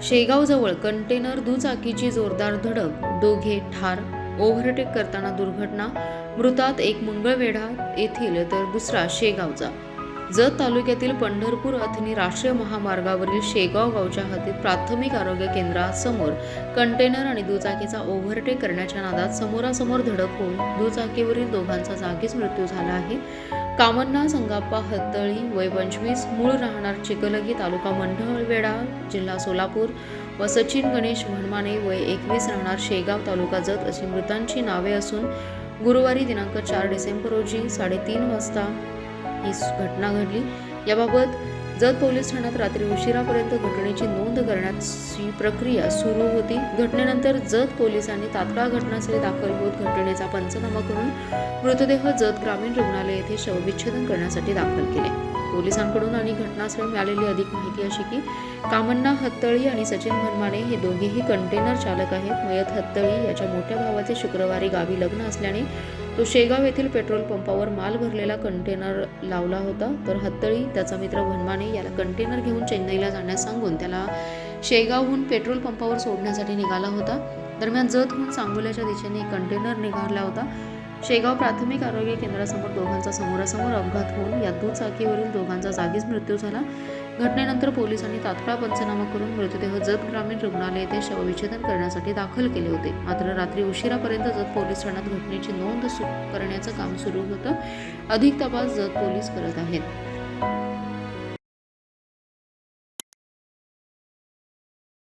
शेगावजवळ container दुचाकीची जोरदार धडक, दोघे ठार. ओव्हरटेक करताना दुर्घटना. मृतात एक मंगळवेढा येथील तर दुसरा शेगावचा. जत तालुक्यातील पंढरपूर अथनी राष्ट्रीय महामार्गावरील शेगाव गावच्या हद्दीत प्राथमिक आरोग्य केंद्रासमोर कंटेनर आणि दुचाकीचा ओव्हरटेक करण्याच्या नादात समोरासमोर धडक होऊन दुचाकीवरील दोघांचा जागीच मृत्यू झाला आहे. कामन्ना संगाप्पा हत्तळी वय 25, मूळ राहणार चिखलगी, तालुका मंगळवेढा, जिल्हा सोलापूर व सचिन गणेश भणमाने वय 21, राहणार शेगाव, तालुका जत अशी मृतांची नावे असून गुरुवारी दिनांक 4 डिसेंबर रोजी 3:30 वाजता ही घटना घडली. याबाबत जत पोलीस ठाण्यात रात्री उशिरापर्यंत घटनेची नोंद करण्याची प्रक्रिया सुरू होती. घटनेनंतर जत पोलिसांनी तात्काळ घटनास्थळी दाखल होत घटनेचा पंचनामा करून मृतदेह जत ग्रामीण रुग्णालय येथे शवविच्छेदन करण्यासाठी दाखल केले. पोलिसांकडून आणि घटनास्थळी मिळालेली अधिक माहिती अशी की कामन्ना हत्तळी आणि सचिन भनमाने हे दोघेही कंटेनर चालक आहेत. मयत हत्तळी याच्या मोठ्या भावाचे शुक्रवारी गावी लग्न असल्याने तो शेगाव येथील पेट्रोल पंपावर माल भरलेला कंटेनर लावला होता. तर हत्तळी त्याचा मित्र भनमाने याला कंटेनर घेऊन चेन्नईला जाण्यास सांगून त्याला शेगावहून पेट्रोल पंपावर सोडण्यासाठी निघाला होता. दरम्यान जतहून सांगोल्याच्या दिशेने कंटेनर निघाला होता. शेगाव प्राथमिक आरोग्य केंद्रासमोर दोघांचा समोरासमोर अपघात होऊन या दुचाकीवरील दोघांचा जागीच मृत्यू झाला. घटनेनंतर पोलिसांनी तात्काळ पंचनामा करून मृतदेह जत ग्रामीण रुग्णालय येथे शवविच्छेदन करण्यासाठी दाखल केले होते. मात्र रात्री उशिरापर्यंत जत पोलीस ठाण्यात घटनेची नोंद करण्याचं काम सुरू होतं. अधिक तपास जत पोलीस करत आहेत.